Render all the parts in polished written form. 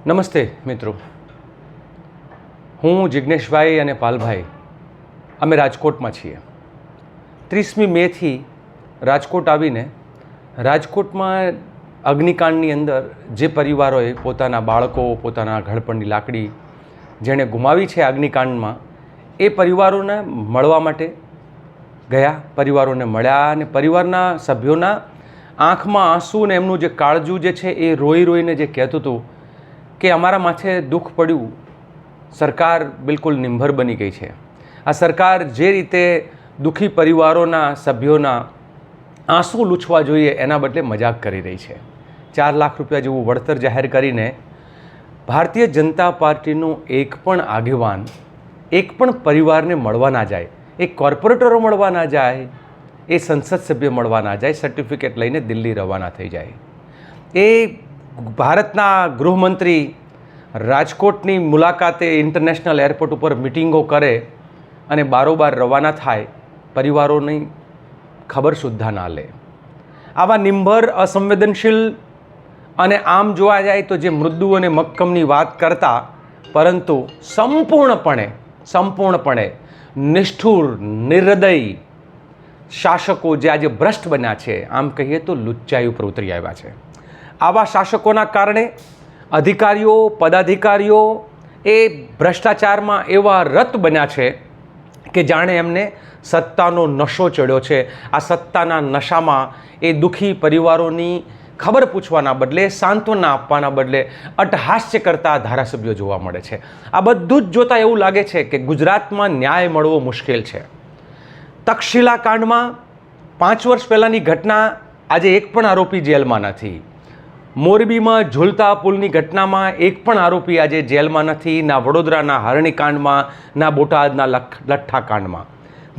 નમસ્તે મિત્રો, હું જિજ્ઞેશભાઈ અને પાલભાઈ અમે રાજકોટમાં છીએ. 30મી મેથી રાજકોટ આવીને રાજકોટમાં અગ્નિકાંડની અંદર જે પરિવારોએ પોતાના બાળકો, પોતાના ઘડપણની લાકડી જેણે ગુમાવી છે અગ્નિકાંડમાં, એ પરિવારોને મળવા માટે ગયા. પરિવારોને મળ્યા અને પરિવારના સભ્યોના આંખમાં આંસુ અને એમનું જે કાળજું જે છે એ રોઈ રોઈને જે કહેતું હતું કે અમારા માથે દુઃખ પડ્યું, સરકાર બિલકુલ નિંભર બની ગઈ છે. આ સરકાર જે રીતે દુઃખી પરિવારોના સભ્યોના આંસુ લૂછવા જોઈએ એના બદલે મજાક કરી રહી છે. 4 લાખ રૂપિયા જેવું વળતર જાહેર કરીને ભારતીય જનતા પાર્ટીનો એક પણ આગેવાન, એક પણ પરિવારને મળવા ના જાય, એક કોર્પોરેટરો મળવા ના જાય, એ સંસદ સભ્ય મળવા ના જાય, સર્ટિફિકેટ લઈને દિલ્હી રવાના થઈ જાય. એ ભારતના ગૃહમંત્રી રાજકોટની મુલાકાતે ઇન્ટરનેશનલ એરપોર્ટ ઉપર મિટિંગો કરે અને બારોબાર રવાના થાય, પરિવારોની ખબર સુદ્ધા ના લે. આવા નિંભર, અસંવેદનશીલ અને આમ જોવા જાય તો જે મૃદુ અને મક્કમની વાત કરતા, પરંતુ સંપૂર્ણપણે નિષ્ઠુર, નિર્હૃદય શાસકો જે આજે ભ્રષ્ટ બન્યા છે, આમ કહીએ તો લુચ્ચાઈ ઉપર ઉતરી આવ્યા છે. આવા શાસકોના કારણે અધિકારીઓ, પદાધિકારીઓ એ ભ્રષ્ટાચારમાં એવા રત બન્યા છે કે જાણે એમને સત્તાનો નશો ચડ્યો છે. આ સત્તાના નશામાં એ દુઃખી પરિવારોની ખબર પૂછવાના બદલે, સાંત્વના આપવાના બદલે અટ્ટહાસ્ય કરતા ધારાસભ્યો જોવા મળે છે. આ બધું જ જોતાં એવું લાગે છે કે ગુજરાતમાં ન્યાય મળવો મુશ્કેલ છે. તક્ષશિલા કાંડમાં 5 વર્ષ પહેલાંની ઘટના, આજે એક પણ આરોપી જેલમાં નથી. મોરબીમાં ઝૂલતા પુલની ઘટનામાં એક પણ આરોપી આજે જેલમાં નથી. ના વડોદરાના હરણીકાંડમાં, ના બોટાદના લઠ્ઠા કાંડમાં.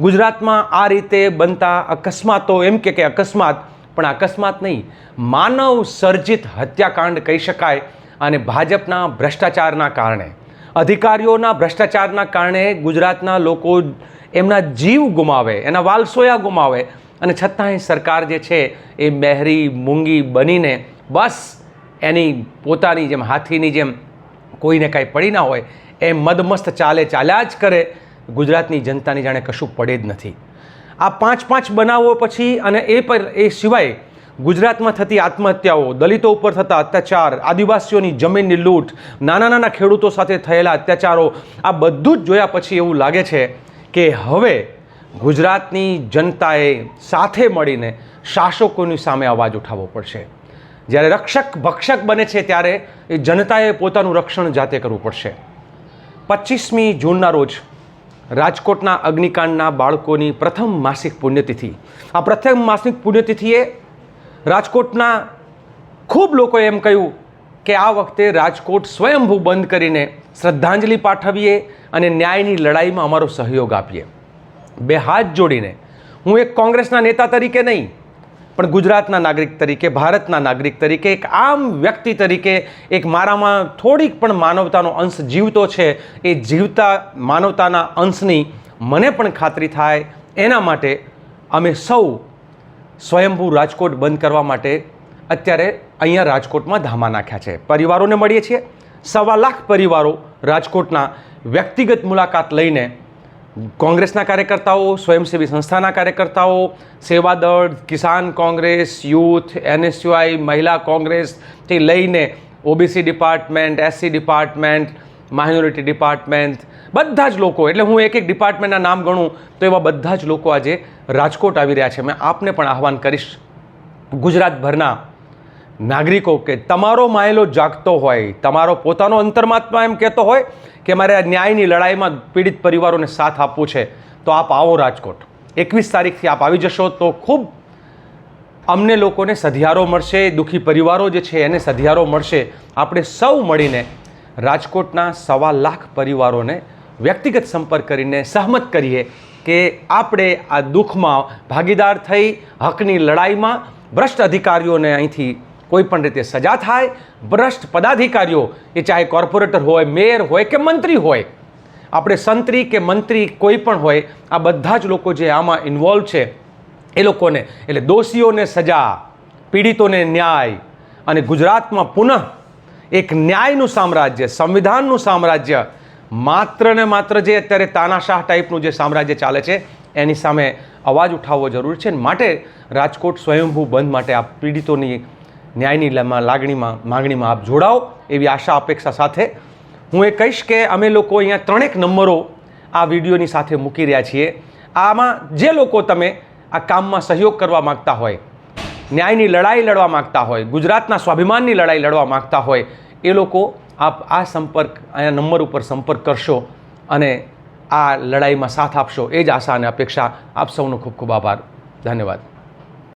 ગુજરાતમાં આ રીતે બનતા અકસ્માતો, એમ કે અકસ્માત, પણ અકસ્માત નહીં, માનવ સર્જિત હત્યાકાંડ કહી શકાય. અને ભાજપના ભ્રષ્ટાચારના કારણે, અધિકારીઓના ભ્રષ્ટાચારના કારણે ગુજરાતના લોકો એમના જીવ ગુમાવે, એના વાલસોયા ગુમાવે, અને છતાંય સરકાર જે છે એ મહેરી મૂંગી બનીને બસ એની પોતાની જેમ હાથીની જેમ કોઈને કાંઈ પડી ના હોય એ મદમસ્ત ચાલ્યા જ કરે. ગુજરાતની જનતાની જાણે કશું પડે જ નથી. આ 5 બનાવો પછી અને એ સિવાય ગુજરાતમાં થતી આત્મહત્યાઓ, દલિતો ઉપર થતા અત્યાચાર, આદિવાસીઓની જમીનની લૂંટ, નાના ખેડૂતો સાથે થયેલા અત્યાચારો, આ બધું જ જોયા પછી એવું લાગે છે કે હવે ગુજરાતની જનતાએ સાથે મળીને શાસકોની સામે અવાજ ઉઠાવવો પડશે. જ્યારે રક્ષક ભક્ષક બને છે ત્યારે એ જનતાએ પોતાનું રક્ષણ જાતે કરવું પડશે. 25મી જૂનના રોજ રાજકોટના અગ્નિકાંડના બાળકોની પ્રથમ માસિક પુણ્યતિથિ. આ પ્રથમ માસિક પુણ્યતિથિએ રાજકોટના ખૂબ લોકોએ એમ કહ્યું કે આ વખતે રાજકોટ સ્વયંભૂ બંધ કરીને શ્રદ્ધાંજલિ પાઠવીએ અને ન્યાયની લડાઈમાં અમારો સહયોગ આપીએ. 2 હાથ જોડીને, હું એક કોંગ્રેસના નેતા તરીકે નહીં, પણ ગુજરાતના નાગરિક તરીકે, ભારતના નાગરિક તરીકે, એક આમ વ્યક્તિ તરીકે, એક મારામાં થોડીક પણ માનવતાનો અંશ જીવતો છે, એ જીવતા માનવતાના અંશની મને પણ ખાતરી થાય એના માટે અમે સૌ સ્વયંભૂ રાજકોટ બંધ કરવા માટે અત્યારે અહીંયા રાજકોટમાં ધામા નાખ્યા છે. પરિવારોને મળીએ છીએ. 1.25 લાખ પરિવારો રાજકોટના વ્યક્તિગત મુલાકાત લઈને કોંગ્રેસના કાર્યકર્તાઓ, સ્વયંસેવી સંસ્થાના કાર્યકર્તાઓ, સેવાદળ, કિસાન કોંગ્રેસ, યુથ, NSUI, મહિલા કોંગ્રેસથી લઈને OBC department, SC department, minority department, બધા જ લોકો, એટલે હું એક ડિપાર્ટમેન્ટના નામ ગણું તો એવા બધા જ લોકો આજે રાજકોટ આવી રહ્યા છે. મેં આપને પણ આહવાન કરીશ, ગુજરાતભરના નાગરિકો, કે તમારો માયલો જાગતો હોય, તમારો પોતાનો અંતર્માત્મા એમ કહેતો હોય કે મારે આ ન્યાયની લડાઈમાં પીડિત પરિવારોને સાથ આપવું છે, તો આપ આવો રાજકોટ. 21 તારીખથી આપ આવી જશો તો ખૂબ અમને લોકોને સધિયારો મળશે, દુઃખી પરિવારો જે છે એને સધિયારો મળશે. આપણે સૌ મળીને રાજકોટના 1.25 લાખ પરિવારોને વ્યક્તિગત સંપર્ક કરીને સહમત કરીએ કે આપણે આ દુઃખમાં ભાગીદાર થઈ હકની લડાઈમાં ભ્રષ્ટ અધિકારીઓને અહીંથી કોઈ પણ રીતે સજા થાય. ભ્રષ્ટ પદાધિકારીઓ, એ ચાહે કોર્પોરેટર હોય, મેયર હોય કે મંત્રી હોય, આપણે સંત્રી કે મંત્રી કોઈ પણ હોય, આ બધા જ લોકો જે આમાં ઇન્વોલ્વ છે એ લોકોને, એટલે દોષીઓને સજા, પીડિતોને ન્યાય અને ગુજરાતમાં પુનઃ એક ન્યાયનું સામ્રાજ્ય, સંવિધાનનું સામ્રાજ્ય, માત્ર ને માત્ર જે અત્યારે તાનાશાહ ટાઈપનું જે સામ્રાજ્ય ચાલે છે એની સામે અવાજ ઉઠાવવો જરૂરી છે. માટે રાજકોટ સ્વયંભૂ બંધ માટે આપ પીડિતોની ન્યાયની માગણીમાં આપ જોડાઓ એવી આશા અપેક્ષા સાથે હું એ કહીશ કે અમે લોકો અહીંયા 3 નંબરો આ વિડીયોની સાથે મૂકી રહ્યા છીએ. આમાં જે લોકો તમે આ કામમાં સહયોગ કરવા માગતા હોય, ન્યાયની લડાઈ લડવા માગતા હોય, ગુજરાતના સ્વાભિમાનની લડાઈ લડવા માગતા હોય, એ લોકો આપ આ નંબર ઉપર સંપર્ક કરશો અને આ લડાઈમાં સાથ આપશો એ જ આશા અને અપેક્ષા. આપ સૌનો ખૂબ ખૂબ આભાર. ધન્યવાદ.